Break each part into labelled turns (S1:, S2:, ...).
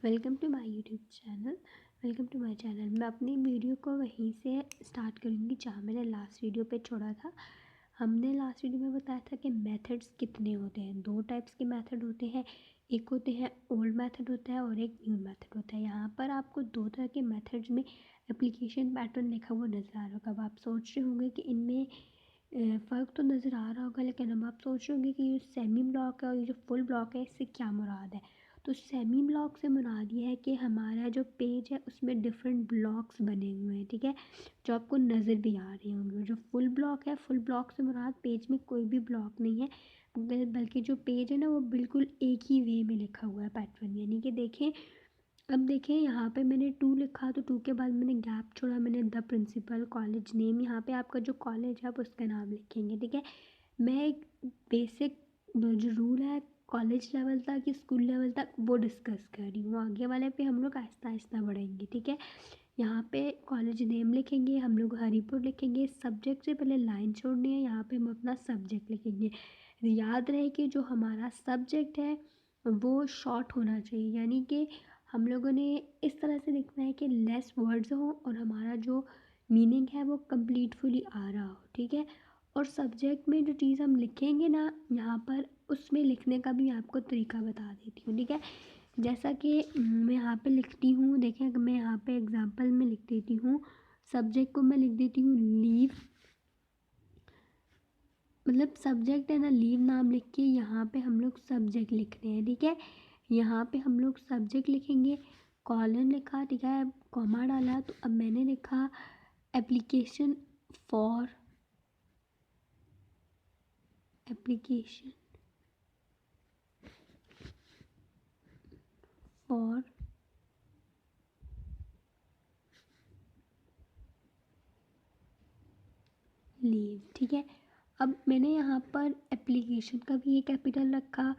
S1: Welcome to my YouTube channel. मैं अपनी video को वहीं से स्टार्ट करूँगी जहाँ मैंने लास्ट वीडियो पे छोड़ा था। हमने लास्ट वीडियो में बताया था कि मेथड्स कितने होते हैं। दो टाइप्स के मेथड होते हैं, एक होते हैं ओल्ड मेथड होता है और एक न्यू मेथड होता है। यहाँ पर आपको दो तरह के मेथड्स में एप्लीकेशन पैटर्न लिखा हुआ नज़र आ रहा होगा। अब आप सोच रहे होंगे कि इनमें फ़र्क तो नज़र आ रहा होगा, लेकिन अब आप सोच रहे होंगे कि ये सेमी ब्लॉक है और ये जो फुल ब्लॉक है इससे क्या मुराद है। तो सेमी ब्लॉक से मुराद ये है कि हमारा जो पेज है उसमें डिफरेंट ब्लॉक्स बने हुए हैं, ठीक है, जो आपको नज़र भी आ रहे होंगे। जो फुल ब्लॉक है, फुल ब्लॉक से मुराद पेज में कोई भी ब्लॉक नहीं है, बल्कि जो पेज है ना वो बिल्कुल एक ही वे में लिखा हुआ है पैटर्न। यानी कि देखें, अब देखें यहाँ पे मैंने 2 लिखा तो 2 के बाद मैंने गैप छोड़ा, मैंने द प्रिंसिपल कॉलेज नेम, यहाँ पे आपका जो कॉलेज है आप उसका नाम लिखेंगे, ठीक है। मैं एक बेसिक जो रूल है कॉलेज लेवल तक या स्कूल लेवल तक वो डिस्कस कर रही हूँ। आगे वाले पे हम लोग आहिस्ता आहिस्ता बढ़ेंगे, ठीक है। यहाँ पे कॉलेज नेम लिखेंगे, हम लोग हरिपुर लिखेंगे। सब्जेक्ट से पहले लाइन छोड़नी है, यहाँ पे हम अपना सब्जेक्ट लिखेंगे। याद रहे कि जो हमारा सब्जेक्ट है वो शॉर्ट होना चाहिए, यानी कि हम लोगों ने इस तरह से लिखना है कि लेस वर्ड्स हो और हमारा जो मीनिंग है वो कम्प्लीटफुली आ रहा हो, ठीक है। और सब्जेक्ट में जो चीज़ हम लिखेंगे ना यहाँ पर, उसमें लिखने का भी आपको तरीका बता देती हूँ, ठीक है। जैसा कि मैं यहाँ पे लिखती हूँ, देखें अगर मैं यहाँ पे एग्जांपल में लिख देती हूँ, सब्जेक्ट को मैं लिख देती हूँ लीव, मतलब सब्जेक्ट है ना, लीव नाम लिख के यहाँ पे हम लोग सब्जेक्ट लिख रहे हैं, ठीक है। यहाँ पे हम लोग सब्जेक्ट लिखेंगे, कॉलन लिखा, ठीक है, कॉमा डाला, तो अब मैंने लिखा एप्लीकेशन फॉर लीव, ठीक है। अब मैंने यहाँ पर एप्लीकेशन का भी ए कैपिटल रखा,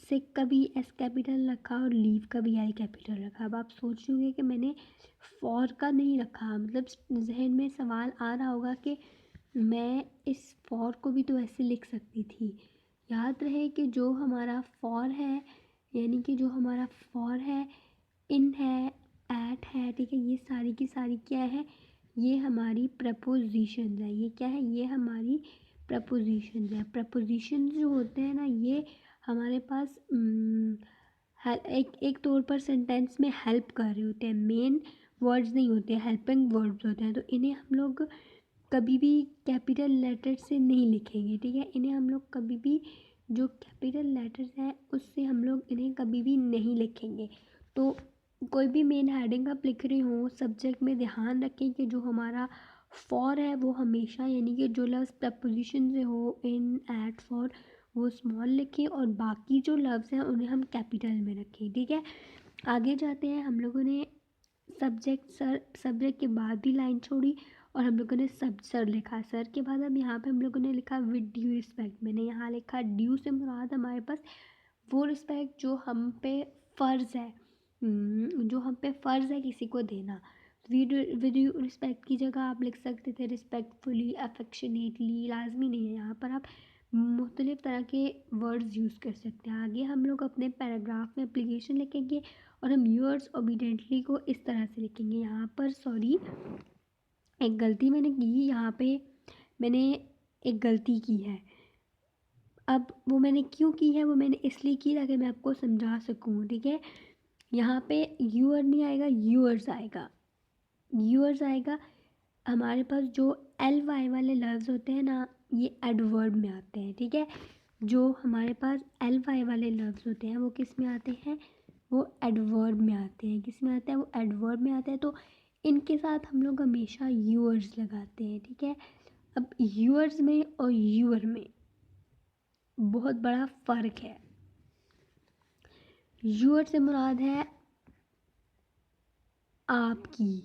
S1: सिक का भी एस कैपिटल रखा और लीव का भी आई कैपिटल रखा। अब आप सोच रहे होंगे कि मैंने फॉर का नहीं रखा, मतलब जहन में सवाल आ रहा होगा कि मैं इस फॉर को भी तो ऐसे लिख सकती थी। याद रहे कि जो हमारा फॉर है, यानी कि जो हमारा फॉर है, इन है, एट है, ठीक है, ये सारी की सारी क्या है, ये हमारी प्रपोजिशन है। ये क्या है, ये हमारी प्रपोजिशन है। प्रपोजिशन जो होते हैं ना, ये हमारे पास एक एक तौर पर सेंटेंस में हेल्प कर रहे होते हैं, मेन वर्ड्स नहीं होते, हेल्पिंग वर्ड्स होते हैं। तो इन्हें हम लोग कभी भी कैपिटल लेटर से नहीं लिखेंगे, ठीक है। इन्हें हम लोग कभी भी, जो कैपिटल लेटर्स हैं उससे हम लोग इन्हें कभी भी नहीं लिखेंगे। तो कोई भी मेन हेडिंग आप लिख रहे हो सब्जेक्ट में, ध्यान रखें कि जो हमारा फॉर है वो हमेशा, यानी कि जो लफ्ज़ प्रपोजिशन से हो, इन, एट, फॉर, वो स्मॉल लिखें और बाकी जो लफ्ज़ हैं उन्हें हम कैपिटल में रखें, ठीक है। आगे जाते हैं, हम लोगों ने सब्जेक्ट के बाद भी लाइन छोड़ी और हम लोगों ने सर लिखा। सर के बाद अब यहाँ पे हम लोगों ने लिखा विद ड्यू रिस्पेक्ट। मैंने यहाँ लिखा ड्यू से मुराद हमारे पास वो रिस्पेक्ट जो हम पे फ़र्ज़ है, जो हम पे फ़र्ज़ है किसी को देना। विद ड्यू रिस्पेक्ट की जगह आप लिख सकते थे रिस्पेक्टफुली, अफेक्शनेटली, लाजमी नहीं है, यहाँ पर आप मुख्तलिफ़ तरह के वर्ड्स यूज़ कर सकते हैं। आगे हम लोग अपने पैराग्राफ में एप्लीकेशन लिखेंगे और हम योर्स ओबीडेंटली को इस तरह से लिखेंगे। यहाँ पर सॉरी, एक गलती मैंने की, यहाँ पे मैंने एक गलती की है। अब वो मैंने क्यों की है, वो मैंने इसलिए की ताकि मैं आपको समझा सकूँ, ठीक है। यहाँ पे यूअर नहीं आएगा, यूअर्स आएगा, यूअर्स आएगा। हमारे पास जो एल वाई वाले लफ्ज़ होते हैं ना, ये एडवर्ब में आते हैं, ठीक है। जो हमारे पास एल वाई वाले लफ्ज़ होते हैं वो किस में आते हैं, वो एडवर्ब में आते हैं। किस में आते हैं, वो एडवर्ब में आते हैं। तो इनके साथ हम लोग हमेशा यूअर्स लगाते हैं, ठीक है। अब यूअर्स में और यूअर में बहुत बड़ा फ़र्क है। यूअर से मुराद है आपकी,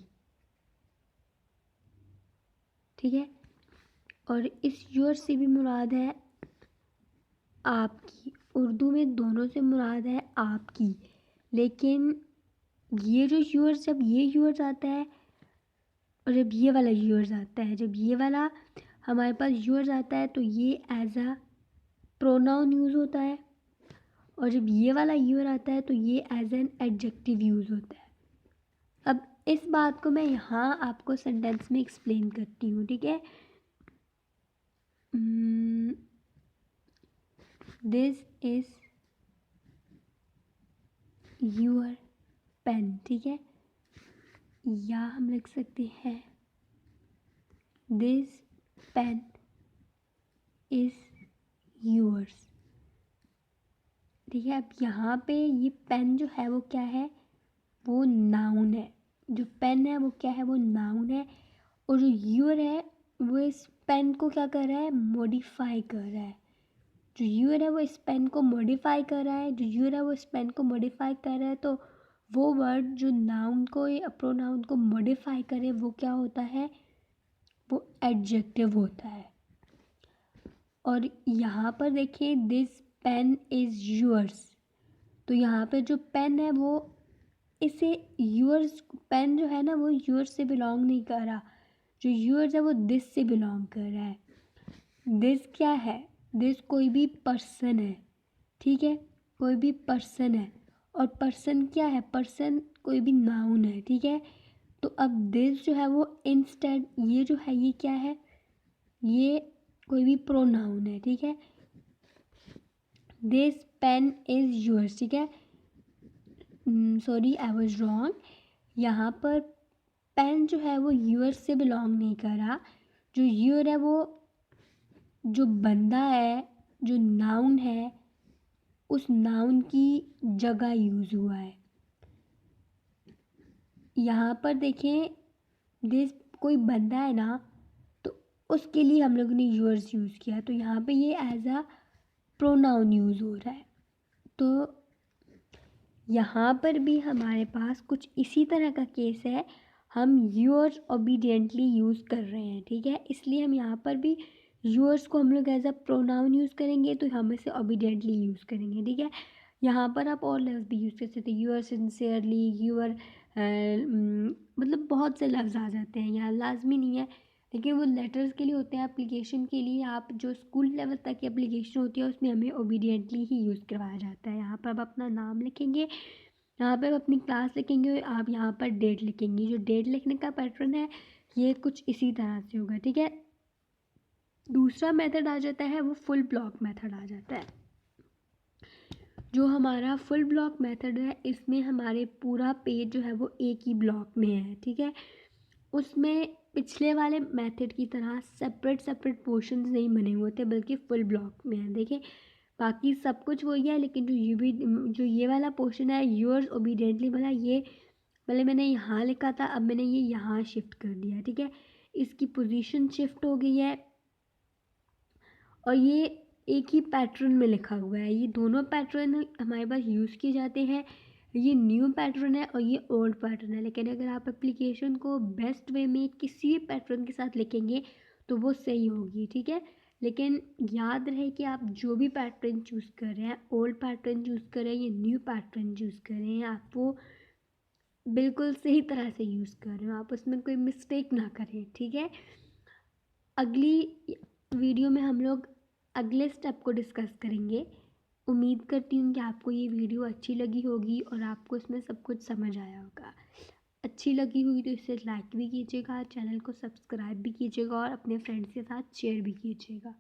S1: ठीक है, और इस यूअर से भी मुराद है आपकी। उर्दू में दोनों से मुराद है आपकी, लेकिन ये जो यूअर्स, जब ये यूअर्स आता है और जब ये वाला यूअर्स आता है, जब ये वाला हमारे पास यूअर्स आता है तो ये एज अ प्रोनाउन यूज़ होता है, और जब ये वाला यूर आता है तो ये एज एन एडजेक्टिव यूज़ होता है। अब इस बात को मैं यहाँ आपको सेंटेंस में एक्सप्लेन करती हूँ, ठीक है। दिस इज यूर पेन, ठीक है, या हम लिख सकते हैं दिस पेन इज यूर्स, ठीक है। अब यहाँ पे ये पेन जो है वो क्या है, वो नाउन है। जो पेन है वो क्या है, वो नाउन है। और जो यूर है वो इस पेन को क्या कर रहा है, मॉडिफाई कर रहा है। जो यूर है वो इस पेन को मॉडिफाई कर रहा है, जो यूर है वो इस पेन को मॉडिफाई कर रहा है। तो वो वर्ड जो नाउन को या प्रोनाउन को मॉडिफाई करे वो क्या होता है, वो एडजेक्टिव होता है। और यहाँ पर देखिए दिस पेन इज़ यूअर्स, तो यहाँ पे जो पेन है वो इसे यूअर्स, पेन जो है ना वो यूअर्स से बिलोंग नहीं कर रहा। जो यूअर्स है वो दिस से बिलोंग कर रहा है। दिस क्या है, दिस कोई भी पर्सन है, ठीक है, कोई भी पर्सन है। और पर्सन क्या है, पर्सन कोई भी नाउन है, ठीक है। तो अब दिस जो है वो इंस्टेड, ये जो है ये क्या है, ये कोई भी प्रोनाउन है, ठीक है। दिस पेन इज़ योर्स, ठीक है। सॉरी आई वाज रॉन्ग, यहाँ पर पेन जो है वो यूअर्स से बिलोंग नहीं कर रहा। जो यूअर है वो जो बंदा है, जो नाउन है, उस नाउन की जगह यूज़ हुआ है। यहाँ पर देखें दिस कोई बंदा है ना, तो उसके लिए हम लोगों ने यूअर्स यूज़ किया, तो यहाँ पे ये एज अ प्रोनाउन यूज़ हो रहा है। तो यहाँ पर भी हमारे पास कुछ इसी तरह का केस है। हम यूअर्स ओबीडियंटली यूज़ कर रहे हैं, ठीक है, इसलिए हम यहाँ पर भी यूअर्स को हम लोग एज अ प्रोनाउन यूज़ करेंगे, तो हम इसे ओबीडियंटली यूज़ करेंगे, ठीक है। यहाँ पर आप और लफ्ज़ भी यूज़ कर सकते हैं, यूअर सिंसियरली, यूअर, मतलब बहुत से लफ्ज़ आ जाते हैं, यहाँ लाजमी नहीं है, लेकिन वो लेटर्स के लिए होते हैं। एप्लीकेशन के लिए आप जो स्कूल लेवल तक की एप्लीकेशन होती है उसमें हमें ओबीडियंटली ही यूज़ करवाया जाता है। यहाँ पर आप अपना नाम लिखेंगे, यहाँ पे आप अपनी क्लास लिखेंगे, आप यहाँ पर डेट लिखेंगे। जो डेट लिखने का पैटर्न है ये कुछ इसी तरह से होगा, ठीक है। दूसरा मेथड आ जाता है वो फुल ब्लॉक मेथड आ जाता है। जो हमारा फुल ब्लॉक मेथड है इसमें हमारे पूरा पेज जो है वो एक ही ब्लॉक में है, ठीक है। उसमें पिछले वाले मेथड की तरह सेपरेट सेपरेट पोर्शंस नहीं बने हुए थे, बल्कि फुल ब्लॉक में है। देखिए बाकी सब कुछ वही है, लेकिन जो ये वाला पोर्शन है यूअर्स ओबीडियंटली वाला, ये पहले मैंने यहाँ लिखा था, अब मैंने ये यहाँ शिफ्ट कर दिया, ठीक है। इसकी पोजीशन शिफ्ट हो गई है और ये एक ही पैटर्न में लिखा हुआ है। ये दोनों पैटर्न हमारे पास यूज़ किए जाते हैं। ये न्यू पैटर्न है और ये ओल्ड पैटर्न है, लेकिन अगर आप एप्लीकेशन को बेस्ट वे में किसी भी पैटर्न के साथ लिखेंगे तो वो सही होगी, ठीक है। लेकिन याद रहे कि आप जो भी पैटर्न चूज़ कर रहे हैं, ओल्ड पैटर्न चूज़ कर रहे हैं या न्यू पैटर्न चूज़ कर रहे हैं, आप वो बिल्कुल सही तरह से यूज़ कर रहे हो, आप उसमें कोई मिस्टेक ना करें, ठीक है। अगली वीडियो में हम लोग अगले स्टेप को डिस्कस करेंगे। उम्मीद करती हूँ कि आपको ये वीडियो अच्छी लगी होगी और आपको इसमें सब कुछ समझ आया होगा। अच्छी लगी हुई तो इसे लाइक भी कीजिएगा, चैनल को सब्सक्राइब भी कीजिएगा और अपने फ्रेंड्स के साथ शेयर भी कीजिएगा।